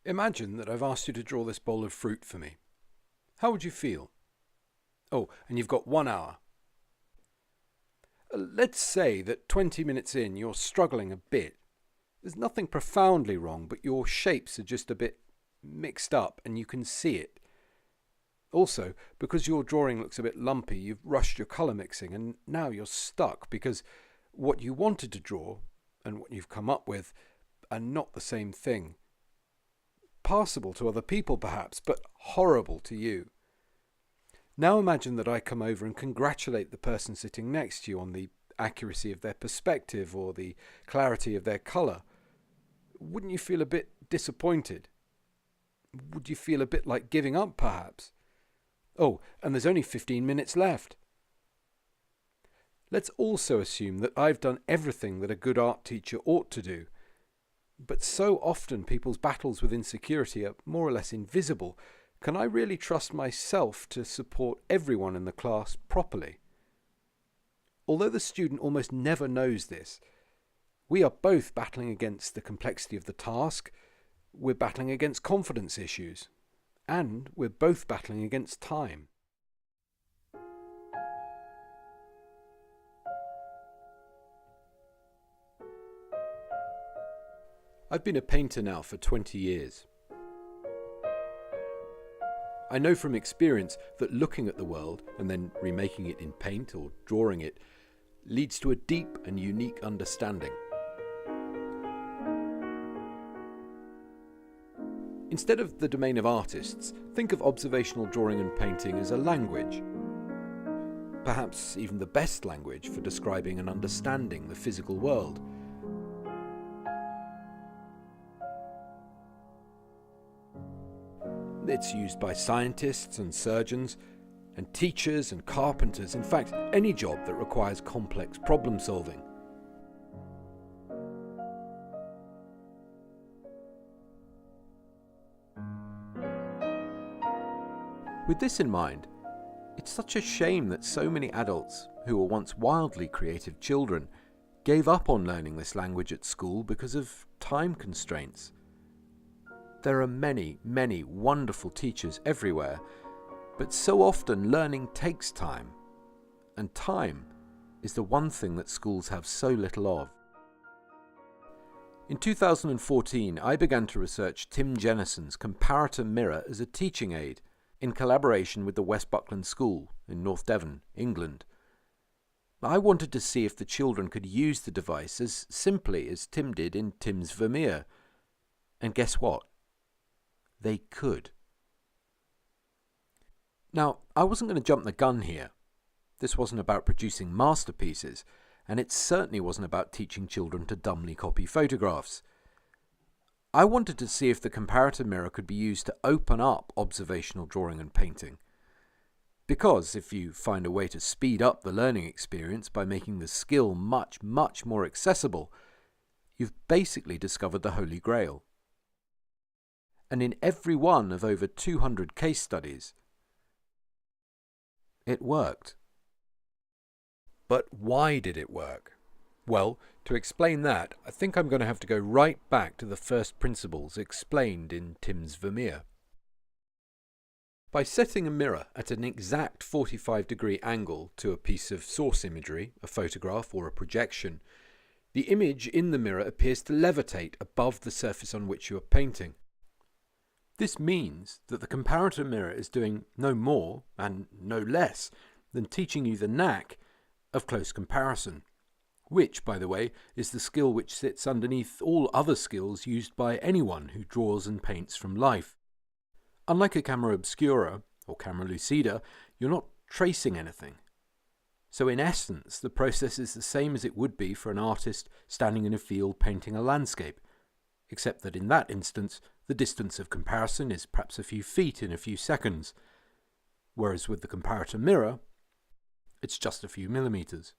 Imagine that I've asked you to draw this bowl of fruit for me. How would you feel? Oh, and you've got 1 hour. Let's say that 20 minutes in you're struggling a bit. There's nothing profoundly wrong, but your shapes are just a bit mixed up and you can see it. Also, because your drawing looks a bit lumpy, you've rushed your colour mixing and now you're stuck because what you wanted to draw and what you've come up with are not the same thing. Passable to other people perhaps, but horrible to you. Now imagine that I come over and congratulate the person sitting next to you on the accuracy of their perspective or the clarity of their colour. Wouldn't you feel a bit disappointed? Would you feel a bit like giving up perhaps? Oh, and there's only 15 minutes left. Let's also assume that I've done everything that a good art teacher ought to do. But so often people's battles with insecurity are more or less invisible. Can I really trust myself to support everyone in the class properly? Although the student almost never knows this, we are both battling against the complexity of the task, we're battling against confidence issues, and we're both battling against time. I've been a painter now for 20 years. I know from experience that looking at the world and then remaking it in paint or drawing it leads to a deep and unique understanding. Instead of the domain of artists, think of observational drawing and painting as a language. Perhaps even the best language for describing and understanding the physical world. It's used by scientists and surgeons and teachers and carpenters, in fact, any job that requires complex problem solving. With this in mind, it's such a shame that so many adults who were once wildly creative children gave up on learning this language at school because of time constraints. There are many, many wonderful teachers everywhere, but so often learning takes time, and time is the one thing that schools have so little of. In 2014, I began to research Tim Jennison's Comparator mirror as a teaching aid in collaboration with the West Buckland School in North Devon, England. I wanted to see if the children could use the device as simply as Tim did in Tim's Vermeer, and guess what? They could. Now, I wasn't going to jump the gun here. This wasn't about producing masterpieces, and it certainly wasn't about teaching children to dumbly copy photographs. I wanted to see if the comparator mirror could be used to open up observational drawing and painting. Because if you find a way to speed up the learning experience by making the skill much, much more accessible, you've basically discovered the Holy Grail. And in every one of over 200 case studies, it worked. But why did it work? Well, to explain that, I think I'm going to have to go right back to the first principles explained in Tim's Vermeer. By setting a mirror at an exact 45-degree angle to a piece of source imagery, a photograph or a projection, the image in the mirror appears to levitate above the surface on which you are painting. This means that the comparator mirror is doing no more and no less than teaching you the knack of close comparison, which, by the way, is the skill which sits underneath all other skills used by anyone who draws and paints from life. Unlike a camera obscura or camera lucida, you're not tracing anything. So in essence, the process is the same as it would be for an artist standing in a field painting a landscape, except that in that instance, the distance of comparison is perhaps a few feet in a few seconds, whereas with the comparator mirror, it's just a few millimeters.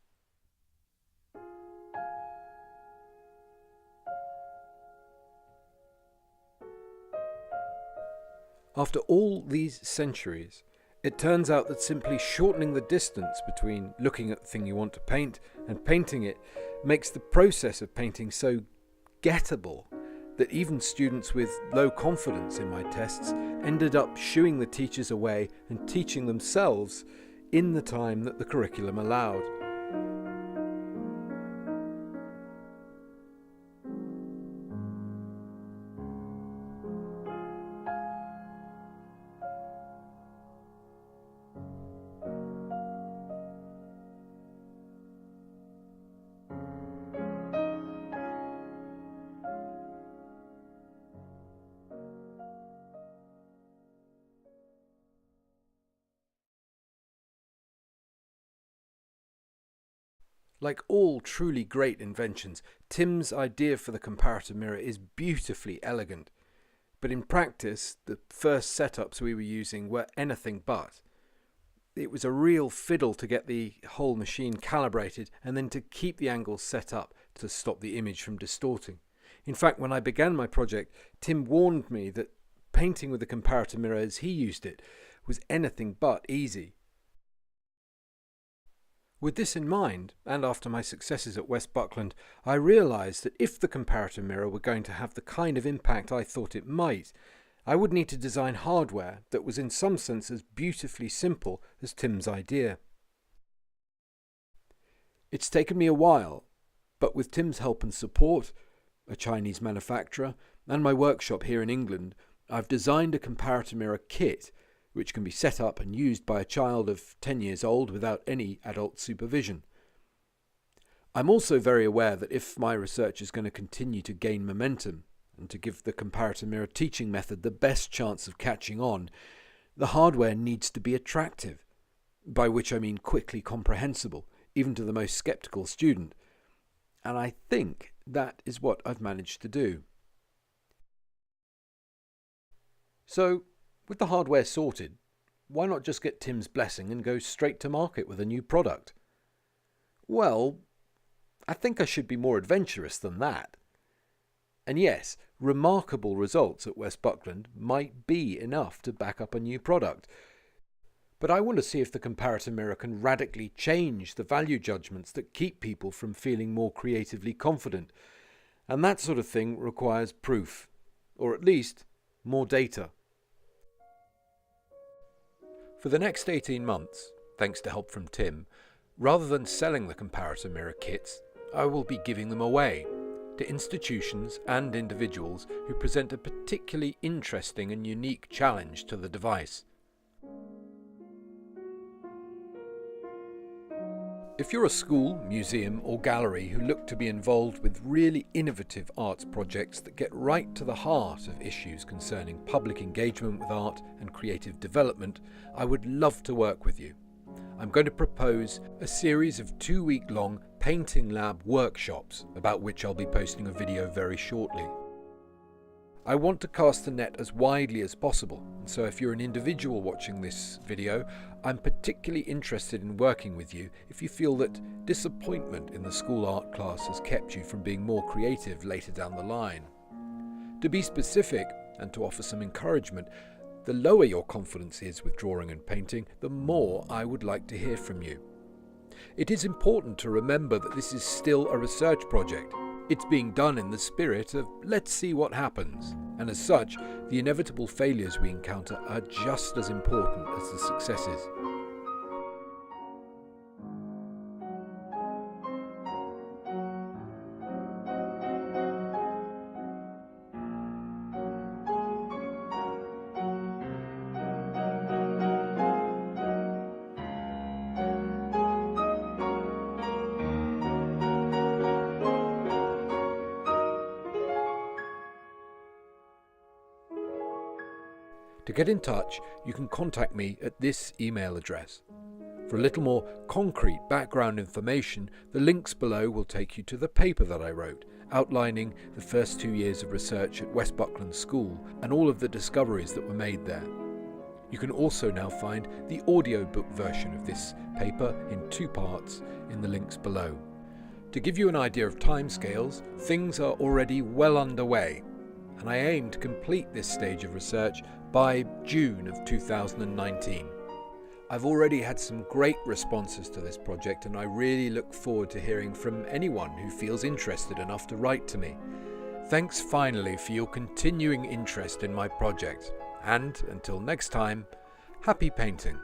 After all these centuries, it turns out that simply shortening the distance between looking at the thing you want to paint and painting it makes the process of painting so gettable that even students with low confidence in my tests ended up shooing the teachers away and teaching themselves in the time that the curriculum allowed. Like all truly great inventions, Tim's idea for the comparator mirror is beautifully elegant. But in practice, the first setups we were using were anything but. It was a real fiddle to get the whole machine calibrated and then to keep the angles set up to stop the image from distorting. In fact, when I began my project, Tim warned me that painting with the comparator mirror as he used it was anything but easy. With this in mind, and after my successes at West Buckland, I realised that if the comparator mirror were going to have the kind of impact I thought it might, I would need to design hardware that was in some sense as beautifully simple as Tim's idea. It's taken me a while, but with Tim's help and support, a Chinese manufacturer, and my workshop here in England, I've designed a comparator mirror kit which can be set up and used by a child of 10 years old without any adult supervision. I'm also very aware that if my research is going to continue to gain momentum and to give the comparator mirror teaching method the best chance of catching on, the hardware needs to be attractive, by which I mean quickly comprehensible, even to the most sceptical student. And I think that is what I've managed to do. So, with the hardware sorted, why not just get Tim's blessing and go straight to market with a new product? Well, I think I should be more adventurous than that. And yes, remarkable results at West Buckland might be enough to back up a new product. But I want to see if the comparator mirror can radically change the value judgments that keep people from feeling more creatively confident. And that sort of thing requires proof, or at least more data. For the next 18 months, thanks to help from Tim, rather than selling the comparator mirror kits, I will be giving them away to institutions and individuals who present a particularly interesting and unique challenge to the device. If you're a school, museum or gallery who look to be involved with really innovative arts projects that get right to the heart of issues concerning public engagement with art and creative development, I would love to work with you. I'm going to propose a series of 2-week-long painting lab workshops, about which I'll be posting a video very shortly. I want to cast the net as widely as possible, so if you're an individual watching this video, I'm particularly interested in working with you if you feel that disappointment in the school art class has kept you from being more creative later down the line. To be specific, and to offer some encouragement, the lower your confidence is with drawing and painting, the more I would like to hear from you. It is important to remember that this is still a research project. It's being done in the spirit of let's see what happens, and as such, the inevitable failures we encounter are just as important as the successes. To get in touch, you can contact me at this email address. For a little more concrete background information, the links below will take you to the paper that I wrote, outlining the first 2 years of research at West Buckland School and all of the discoveries that were made there. You can also now find the audiobook version of this paper in 2 parts in the links below. To give you an idea of timescales, things are already well underway, and I aim to complete this stage of research by June of 2019. I've already had some great responses to this project, and I really look forward to hearing from anyone who feels interested enough to write to me. Thanks finally for your continuing interest in my project, and until next time, happy painting.